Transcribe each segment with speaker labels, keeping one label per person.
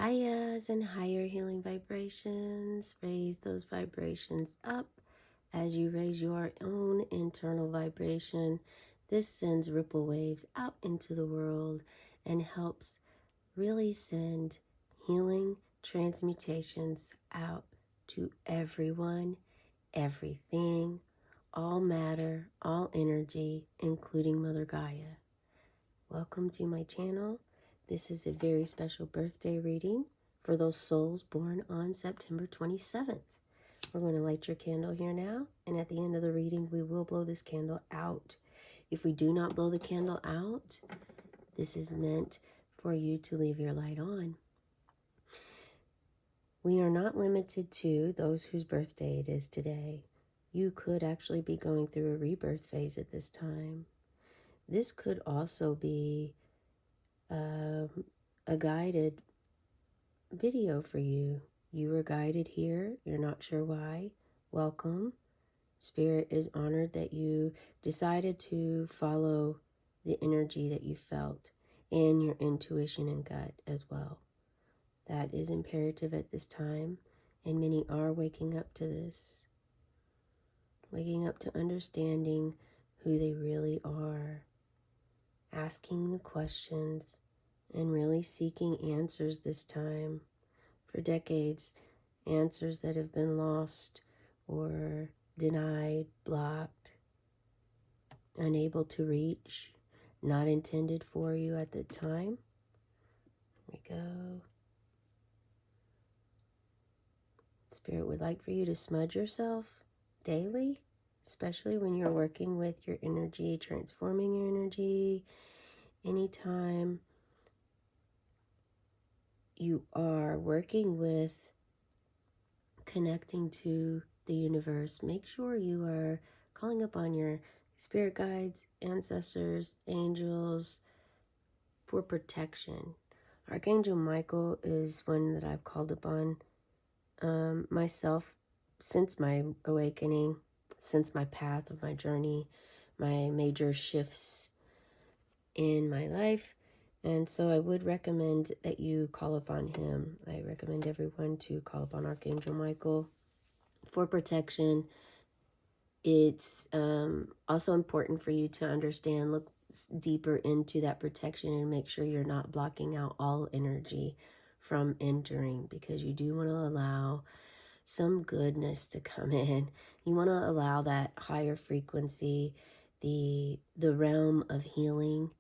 Speaker 1: Gaia's and higher healing vibrations. Raise those vibrations up as you raise your own internal vibration. This sends ripple waves out into the world and helps really send healing transmutations out to everyone, everything, all matter, all energy, including Mother Gaia. Welcome to my channel. This is a very special birthday reading for those souls born on September 27th. We're going to light your candle here now, and at the end of the reading, we will blow this candle out. If we do not blow the candle out, this is meant for you to leave your light on. We are not limited to those whose birthday it is today. You could actually be going through a rebirth phase at this time. This could also be a guided video for you. You were guided here. You're not sure why. Welcome. Spirit is honored that you decided to follow the energy that you felt and your intuition and gut as well. That is imperative at this time, and many are waking up to this. Waking up to understanding who they really are. Asking the questions and really seeking answers this time. For decades, answers that have been lost or denied, blocked, unable to reach, not intended for you at the time. Here we go. Spirit would like for you to smudge yourself daily, especially when you're working with your energy, transforming your energy. Anytime you are working with connecting to the universe, make sure you are calling upon your spirit guides, ancestors, angels for protection. Archangel Michael is one that I've called upon myself since my awakening, since my path of my journey, my major shifts in my life. And so I would recommend that you call upon him. I recommend everyone to call upon Archangel Michael for protection. It's also important for you to understand, look deeper into that protection and make sure you're not blocking out all energy from entering, because you do want to allow some goodness to come in. You want to allow that higher frequency, the realm of healing,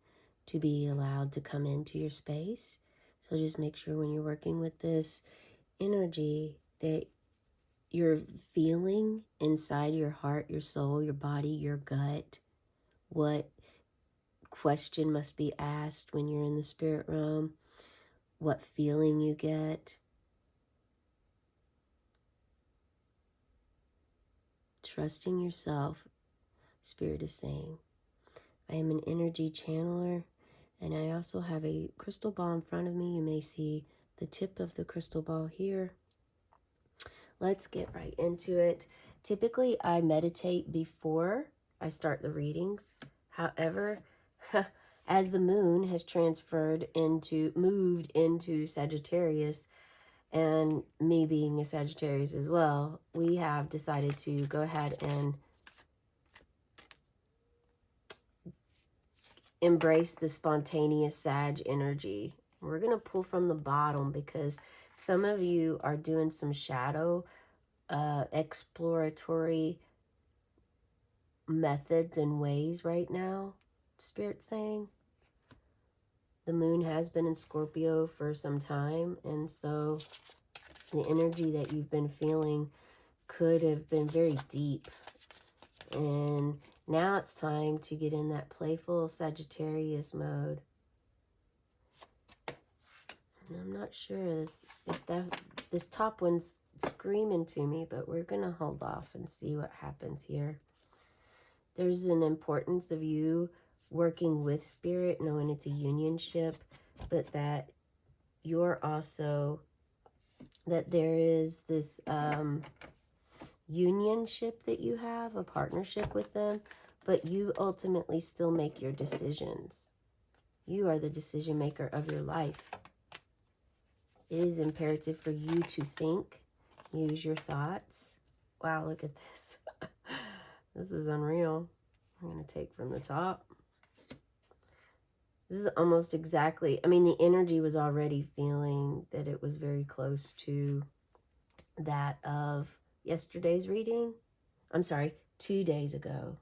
Speaker 1: to be allowed to come into your space. So just make sure when you're working with this energy that you're feeling inside your heart, your soul, your body, your gut, what question must be asked when you're in the spirit realm, what feeling you get. Trusting yourself, Spirit is saying. I am an energy channeler, and I also have a crystal ball in front of me. You may see the tip of the crystal ball here. Let's get right into it. Typically, I meditate before I start the readings. However, as the moon has moved into Sagittarius, and me being a Sagittarius as well, we have decided to go ahead and embrace the spontaneous Sag energy. We're going to pull from the bottom because some of you are doing some shadow exploratory methods and ways right now, Spirit saying. The moon has been in Scorpio for some time, and so the energy that you've been feeling could have been very deep. And now it's time to get in that playful Sagittarius mode. And I'm not sure if this top one's screaming to me, but we're going to hold off and see what happens here. There's an importance of you working with Spirit, knowing it's a unionship, but that you're also, that there is this unionship that you have, a partnership with them, but you ultimately still make your decisions. You are the decision maker of your life. It is imperative for you to think, use your thoughts. Wow, look at this. This is unreal. I'm going to take from the top. This is almost exactly, I mean, the energy was already feeling that it was very close to that of yesterday's reading. I'm sorry, 2 days ago.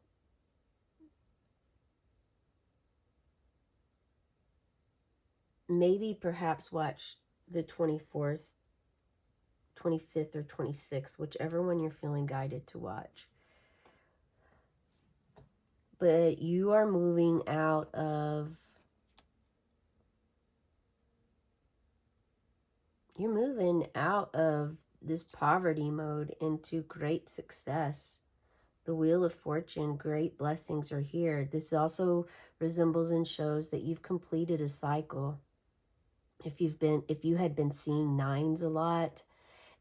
Speaker 1: Maybe perhaps watch the 24th, 25th, or 26th, whichever one you're feeling guided to watch. But you are moving out of, you're moving out of this poverty mode into great success. The Wheel of Fortune, great blessings are here. This also resembles and shows that you've completed a cycle. If you had been seeing 9s a lot,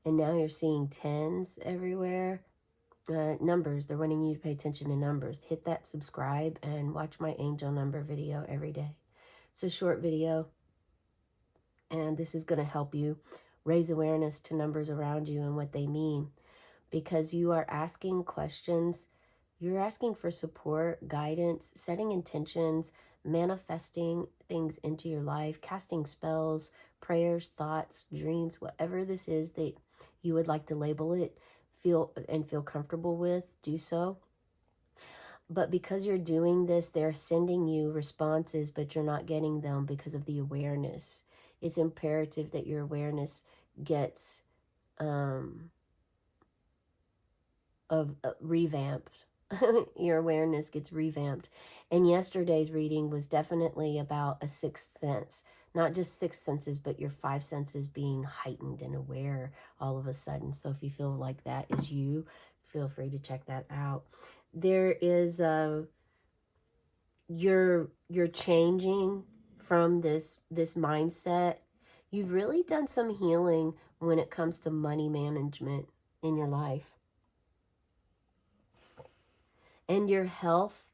Speaker 1: and now you're seeing 10s everywhere, numbers, they're wanting you to pay attention to numbers. Hit that subscribe and watch my angel number video every day. It's a short video, and this is going to help you raise awareness to numbers around you and what they mean, because you are asking questions. You're asking for support, guidance, setting intentions, manifesting things into your life, casting spells, prayers, thoughts, dreams, whatever this is that you would like to label it, feel comfortable with, do so. But because you're doing this, they're sending you responses, but you're not getting them because of the awareness. It's imperative that your awareness gets revamped. Your awareness gets revamped. And yesterday's reading was definitely about a sixth sense, not just six senses, but your 5 senses being heightened and aware all of a sudden. So if you feel like that is you, feel free to check that out. There is you're changing from this mindset. You've really done some healing when it comes to money management in your life. And your health,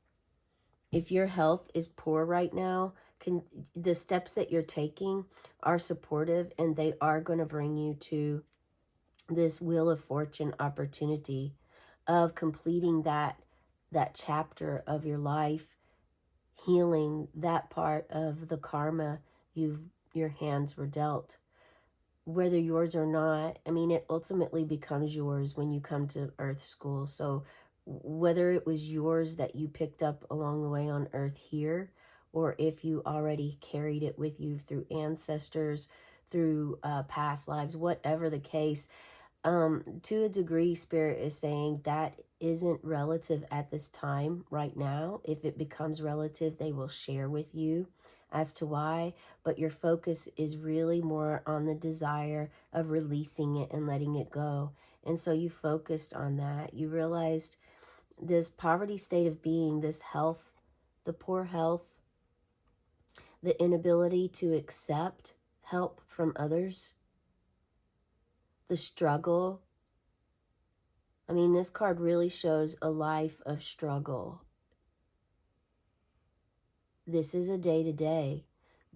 Speaker 1: if your health is poor right now, the steps that you're taking are supportive, and they are going to bring you to this Wheel of Fortune opportunity of completing that chapter of your life, healing that part of the karma your hands were dealt. Whether yours or not, I mean, it ultimately becomes yours when you come to Earth School. So whether it was yours that you picked up along the way on Earth here, or if you already carried it with you through ancestors, through past lives, whatever the case, to a degree, Spirit is saying that isn't relative at this time right now. If it becomes relative, they will share with you as to why, but your focus is really more on the desire of releasing it and letting it go. And so you focused on that. You realized this poverty state of being, this health, the poor health, the inability to accept help from others, the struggle. I mean, this card really shows a life of struggle. This is a day-to-day,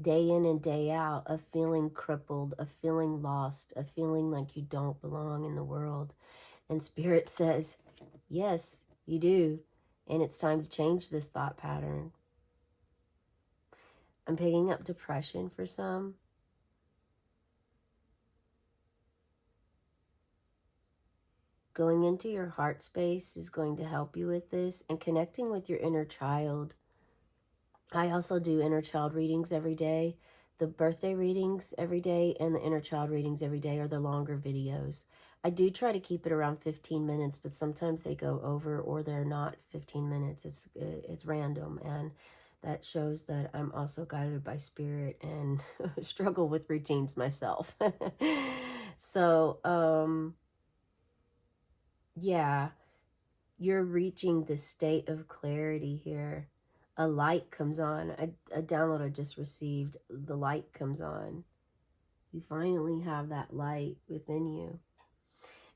Speaker 1: day in and day out, of feeling crippled, of feeling lost, of feeling like you don't belong in the world. And Spirit says, yes, you do. And it's time to change this thought pattern. I'm picking up depression for some. Going into your heart space is going to help you with this, and connecting with your inner child. I also do inner child readings every day. The birthday readings every day and the inner child readings every day are the longer videos. I do try to keep it around 15 minutes, but sometimes they go over or they're not 15 minutes. It's random, and that shows that I'm also guided by Spirit and struggle with routines myself. So, yeah, you're reaching the state of clarity here. A light comes on. A download I just received, the light comes on. You finally have that light within you.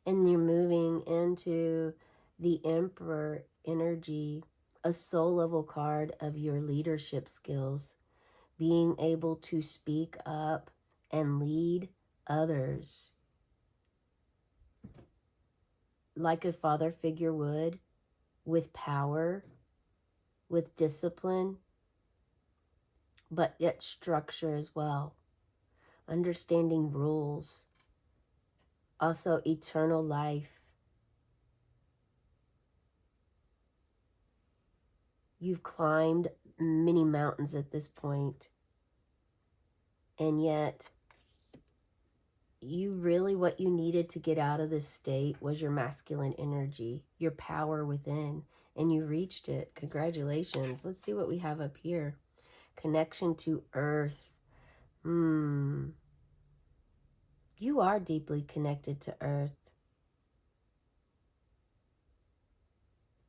Speaker 1: And you're moving into the Emperor energy, a soul level card of your leadership skills, being able to speak up and lead others like a father figure would, with power, with discipline, but yet structure as well, understanding rules, also eternal life. You've climbed many mountains at this point, and yet you really, what you needed to get out of this state was your masculine energy, your power within, and you reached it. Congratulations. Let's see what we have up here. Connection to earth. You are deeply connected to earth.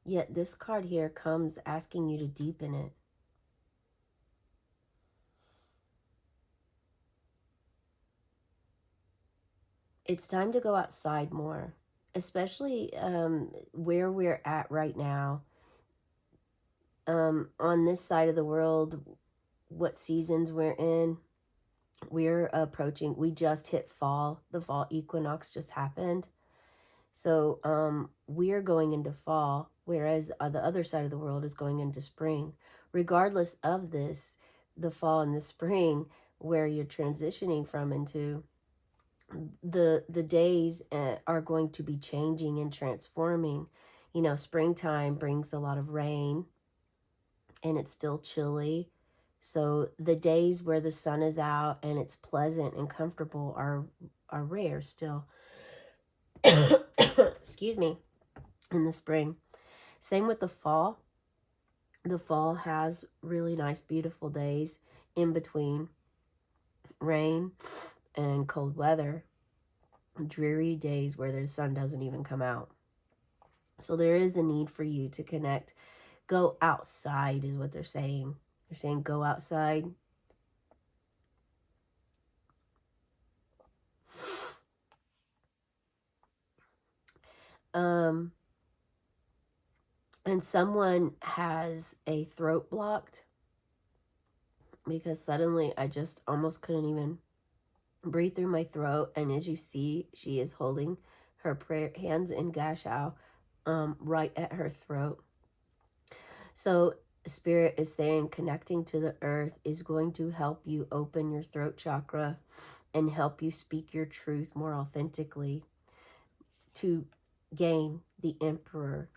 Speaker 1: Yet this card here comes asking you to deepen it. It's time to go outside more, especially where we're at right now. On this side of the world, what seasons we're in, we're approaching, we just hit fall. The fall equinox just happened. So we're going into fall, whereas the other side of the world is going into spring. Regardless of this, the fall and the spring, where you're transitioning from into, the days are going to be changing and transforming. You know, springtime brings a lot of rain, and it's still chilly. So the days where the sun is out and it's pleasant and comfortable are rare still. Excuse me. In the spring. Same with the fall. The fall has really nice, beautiful days in between rain and cold weather. Dreary days where the sun doesn't even come out. So there is a need for you to connect. Go outside is what they're saying. They're saying go outside. And someone has a throat blocked, because suddenly I just almost couldn't even breathe through my throat. And as you see, she is holding her prayer hands in gashao right at her throat. So Spirit is saying connecting to the earth is going to help you open your throat chakra and help you speak your truth more authentically to gain the Emperor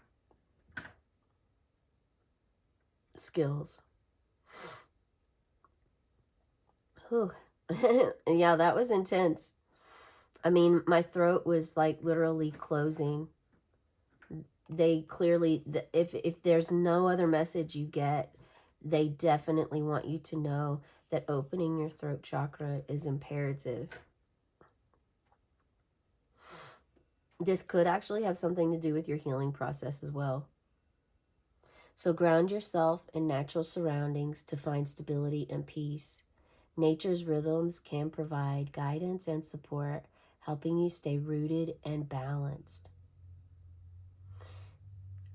Speaker 1: skills. Whew. Yeah, that was intense. I mean, my throat was like literally closing. They clearly, if there's no other message you get, they definitely want you to know that opening your throat chakra is imperative. This could actually have something to do with your healing process as well. So ground yourself in natural surroundings to find stability and peace. Nature's rhythms can provide guidance and support, helping you stay rooted and balanced.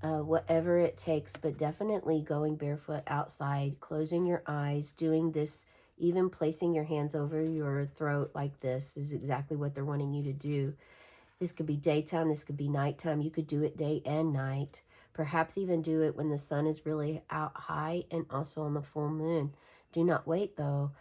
Speaker 1: Whatever it takes, but definitely going barefoot outside, closing your eyes, doing this, even placing your hands over your throat like this is exactly what they're wanting you to do. This could be daytime, this could be nighttime. You could do it day and night. Perhaps even do it when the sun is really out high and also on the full moon. Do not wait though.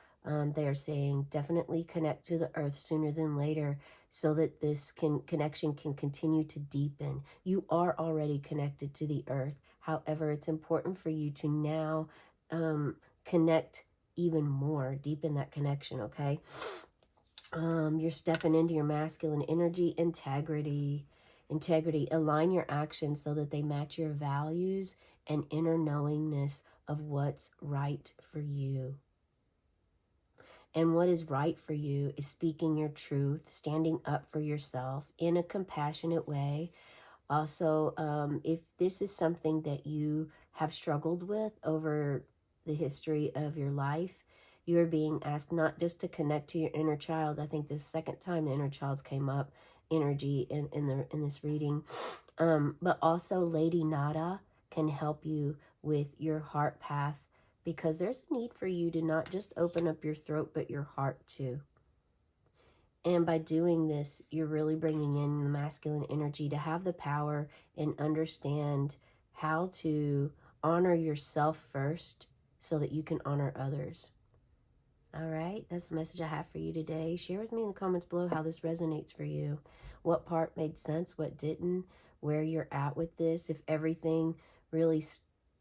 Speaker 1: They are saying definitely connect to the earth sooner than later so that this connection can continue to deepen. You are already connected to the earth. However, it's important for you to now connect even more, deepen that connection, okay? You're stepping into your masculine energy, integrity. Align your actions so that they match your values and inner knowingness of what's right for you. And what is right for you is speaking your truth, standing up for yourself in a compassionate way. Also, if this is something that you have struggled with over the history of your life, you are being asked not just to connect to your inner child. I think this second time the inner child's came up energy in this reading, but also Lady Nada can help you with your heart path, because there's a need for you to not just open up your throat but your heart too. And by doing this, you're really bringing in the masculine energy to have the power and understand how to honor yourself first so that you can honor others. All right, that's the message I have for you today. Share with me in the comments below how this resonates for you. What part made sense, what didn't, where you're at with this, if everything really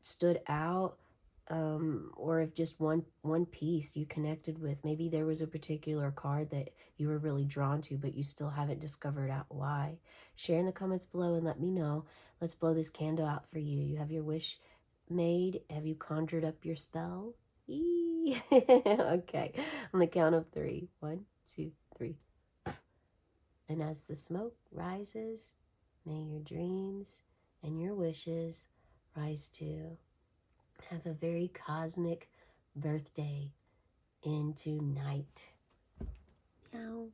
Speaker 1: stood out, or if just one piece you connected with. Maybe there was a particular card that you were really drawn to, but you still haven't discovered out why. Share in the comments below and let me know. Let's blow this candle out for you. You have your wish made. Have you conjured up your spell? Okay, on the count of 3. 1, 2, 3. And as the smoke rises, may your dreams and your wishes rise too. Have a very cosmic birthday into night. Meow.